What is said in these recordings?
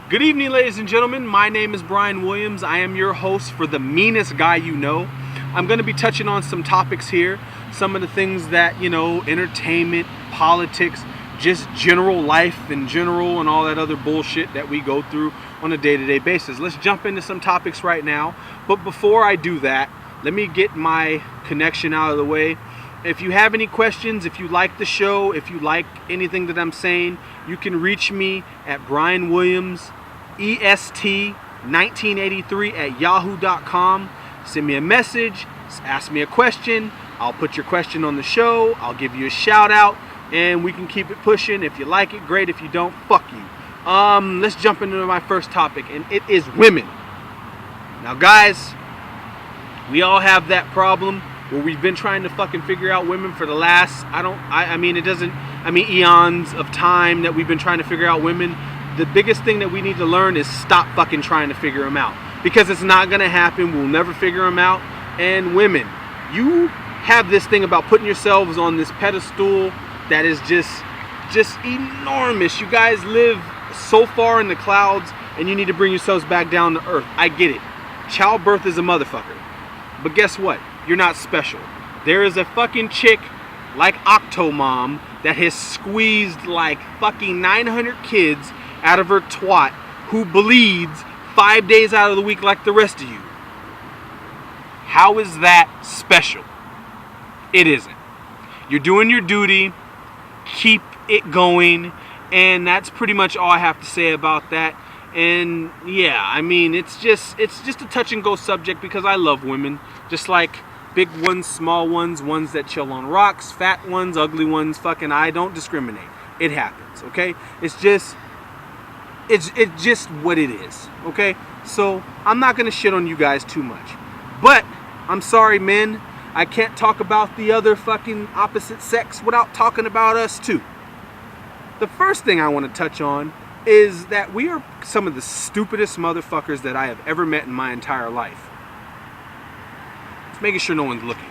Good evening, ladies and gentlemen. My name is Brian Williams. I am your host for The Meanest Guy You Know. I'm going to be touching on some topics here. Some of the things that, entertainment, politics, just general life in general, and all that other bullshit that we go through on a day-to-day basis. Let's jump into some topics right now. But before I do that, let me get my connection out of the way. If you have any questions, if you like the show, if you like anything that I'm saying, you can reach me at Brian Williams EST1983@yahoo.com. Send me a message, ask me a question. I'll put your question on the show. I'll give you a shout out, and we can keep it pushing. If you like it, great. If you don't, fuck you. Let's jump into my first topic, and it is women. Now, guys, we all have that problem where we've been trying to fucking figure out women for the last, eons of time that we've been trying to figure out women. The biggest thing that we need to learn is stop fucking trying to figure them out, because it's not going to happen. We'll never figure them out. And women, you have this thing about putting yourselves on this pedestal that is just enormous. You guys live so far in the clouds, and you need to bring yourselves back down to earth. I get it. Childbirth is a motherfucker. But guess what? You're not special. There is a fucking chick like Octomom that has squeezed like fucking 900 kids out of her twat, who bleeds 5 days out of the week like the rest of you. How is that special? It isn't. You're doing your duty. Keep it going. And that's pretty much all I have to say about that. And yeah, it's just a touch and go subject, because I love women. Just like big ones, small ones, ones that chill on rocks, fat ones, ugly ones, fucking I don't discriminate. It happens, okay? It's just what it is, okay? So I'm not gonna shit on you guys too much. But I'm sorry, men, I can't talk about the other fucking opposite sex without talking about us too. The first thing I want to touch on is that we are some of the stupidest motherfuckers that I have ever met in my entire life. Just making sure no one's looking.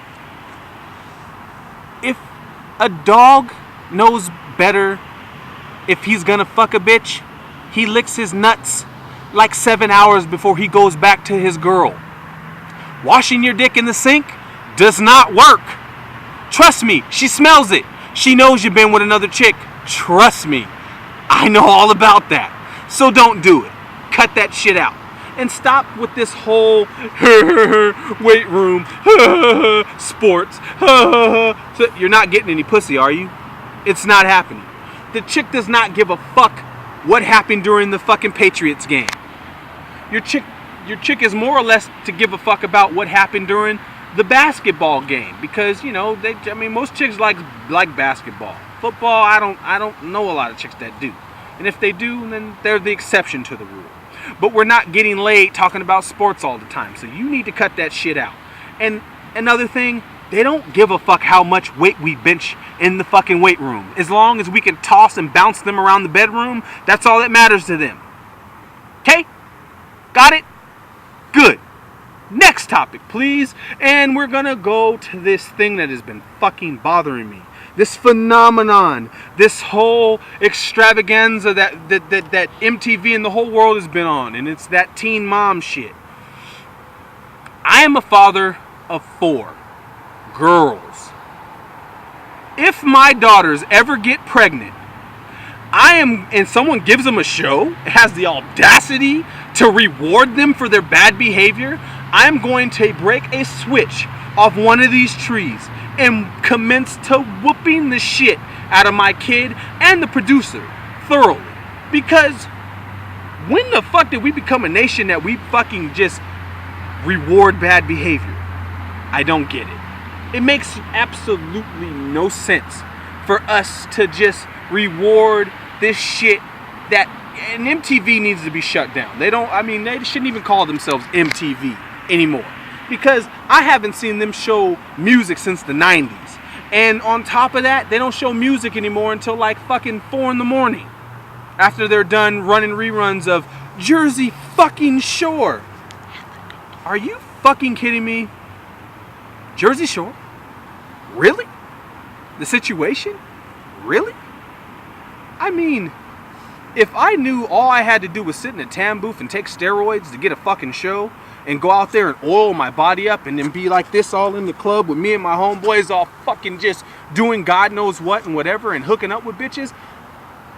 If a dog knows better, if he's gonna fuck a bitch, he licks his nuts like 7 hours before he goes back to his girl. Washing your dick in the sink does not work. Trust me, she smells it. She knows you've been with another chick. Trust me, I know all about that. So don't do it. Cut that shit out. And stop with this whole weight room, sports. So you're not getting any pussy, are you? It's not happening. The chick does not give a fuck what happened during the fucking Patriots game. Your chick is more or less to give a fuck about what happened during the basketball game, because most chicks like basketball. Football, I don't know a lot of chicks that do. And if they do, then they're the exception to the rule. But we're not getting laid talking about sports all the time, so you need to cut that shit out. And another thing, they don't give a fuck how much weight we bench in the fucking weight room. As long as we can toss and bounce them around the bedroom, that's all that matters to them. Okay? Got it? Good. Next topic, please. And we're gonna go to this thing that has been fucking bothering me. This phenomenon, this whole extravaganza that MTV and the whole world has been on, and it's that teen mom shit. I am a father of 4 girls. If my daughters ever get pregnant, and someone gives them a show, has the audacity to reward them for their bad behavior, I'm going to break a switch off one of these trees and commence to whooping the shit out of my kid and the producer thoroughly. Because when the fuck did we become a nation that we fucking just reward bad behavior? I don't get it. It makes absolutely no sense for us to just reward this shit and MTV needs to be shut down. They shouldn't even call themselves MTV anymore, because I haven't seen them show music since the 90s. And on top of that, they don't show music anymore until like fucking 4 in the morning, after they're done running reruns of Jersey fucking Shore. Are you fucking kidding me? Jersey Shore? Really? The Situation? Really? If I knew all I had to do was sit in a tan booth and take steroids to get a fucking show and go out there and oil my body up and then be like this all in the club with me and my homeboys all fucking just doing God knows what and whatever and hooking up with bitches,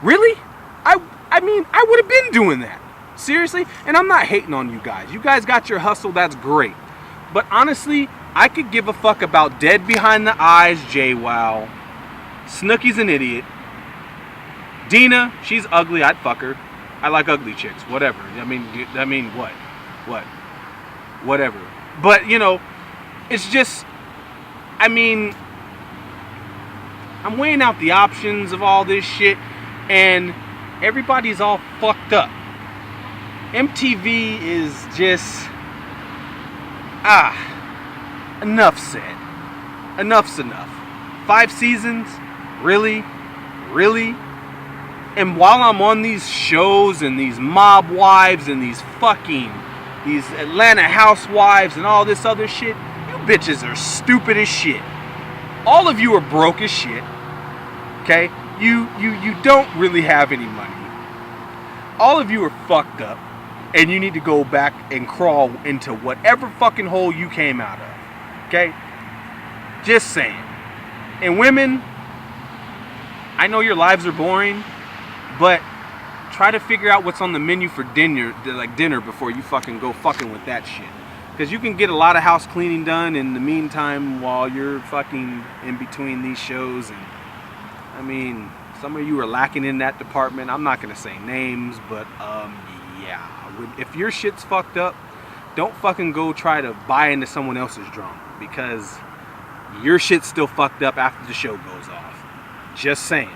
really? I mean, I would have been doing that. Seriously? And I'm not hating on you guys. You guys got your hustle, that's great. But honestly, I could give a fuck about Dead Behind the Eyes, JWoww. Snooki's an idiot. Dina, she's ugly, I'd fuck her. I like ugly chicks, whatever. I mean what? What? Whatever. But, you know, it's just, I mean, I'm weighing out the options of all this shit, and everybody's all fucked up. MTV is just, enough said. Enough's enough. 5 seasons? Really? Really? And while I'm on these shows and these mob wives and these Atlanta housewives and all this other shit, you bitches are stupid as shit. All of you are broke as shit. Okay? You don't really have any money. All of you are fucked up. And you need to go back and crawl into whatever fucking hole you came out of. Okay? Just saying. And women, I know your lives are boring, but try to figure out what's on the menu for dinner before you fucking go fucking with that shit. Because you can get a lot of house cleaning done in the meantime while you're fucking in between these shows. And I mean, some of you are lacking in that department. I'm not going to say names, but yeah. If your shit's fucked up, don't fucking go try to buy into someone else's drama, because your shit's still fucked up after the show goes off. Just saying.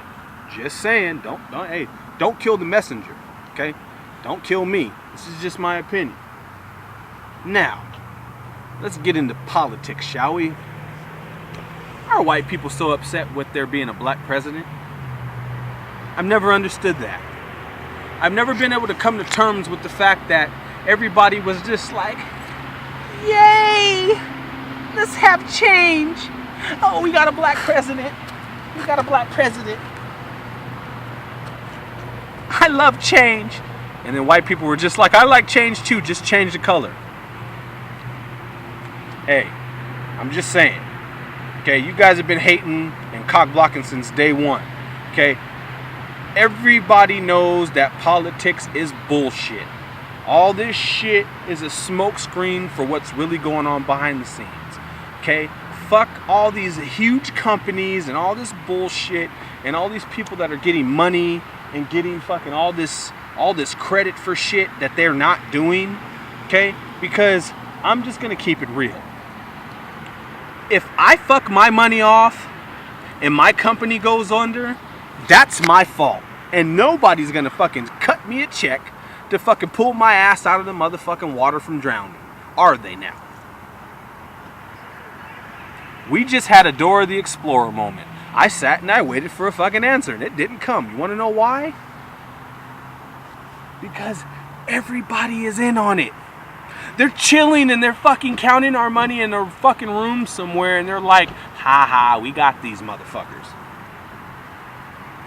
Just saying. Don't kill the messenger. Okay? Don't kill me. This is just my opinion. Now, let's get into politics, shall we? Are white people so upset with there being a black president? I've never understood that. I've never been able to come to terms with the fact that everybody was just like, yay, let's have change. Oh, we got a black president. We got a black president. I love change. And then white people were just like, I like change too, just change the color. Hey, I'm just saying. Okay, you guys have been hating and cock blocking since day one. Okay? Everybody knows that politics is bullshit. All this shit is a smokescreen for what's really going on behind the scenes. Okay? Fuck all these huge companies and all this bullshit and all these people that are getting money and getting fucking all this credit for shit that they're not doing. Okay? Because I'm just gonna keep it real. If I fuck my money off and my company goes under, that's my fault. And nobody's gonna fucking cut me a check to fucking pull my ass out of the motherfucking water from drowning. Are they now? We just had a Dora the Explorer moment. I sat and I waited for a fucking answer and it didn't come. You wanna know why? Because everybody is in on it. They're chilling and they're fucking counting our money in a fucking room somewhere and they're like, ha ha, we got these motherfuckers.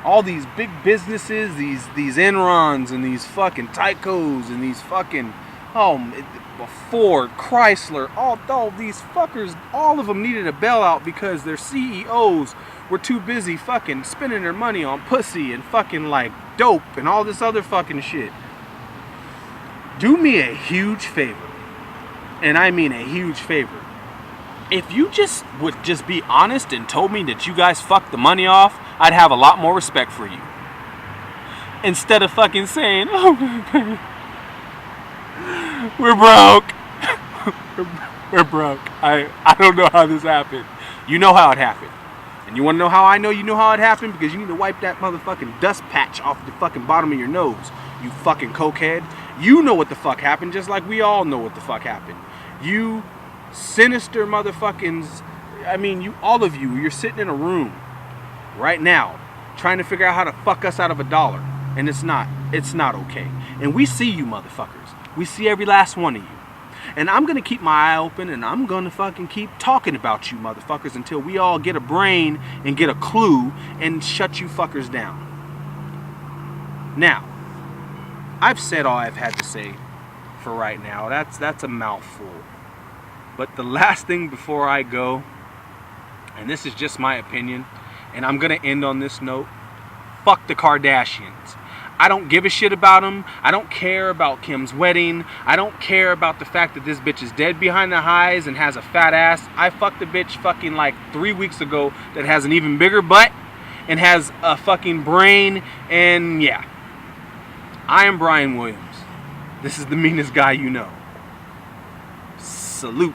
All these big businesses, these Enrons and these fucking Tycos and these fucking, Ford, Chrysler, all these fuckers, all of them needed a bailout because their CEOs were too busy fucking spending their money on pussy and fucking like dope and all this other fucking shit. Do me a huge favor. And I mean a huge favor. If you would just be honest and told me that you guys fucked the money off, I'd have a lot more respect for you. Instead of fucking saying, oh, we're broke. We're broke. I don't know how this happened. You know how it happened. And you want to know how I know you know how it happened? Because you need to wipe that motherfucking dust patch off the fucking bottom of your nose. You fucking cokehead. You know what the fuck happened, just like we all know what the fuck happened. You sinister motherfuckings. I mean, all of you, you're sitting in a room right now trying to figure out how to fuck us out of $1. And it's not okay. And we see you motherfuckers. We see every last one of you. And I'm going to keep my eye open and I'm going to fucking keep talking about you motherfuckers until we all get a brain and get a clue and shut you fuckers down. Now, I've said all I've had to say for right now. That's a mouthful. But the last thing before I go, and this is just my opinion, and I'm gonna end on this note, fuck the Kardashians. I don't give a shit about them. I don't care about Kim's wedding. I don't care about the fact that this bitch is dead behind the eyes and has a fat ass. I fucked a bitch fucking like 3 weeks ago that has an even bigger butt and has a fucking brain, and yeah. I am Brian Williams. This is the meanest guy you know. Salute.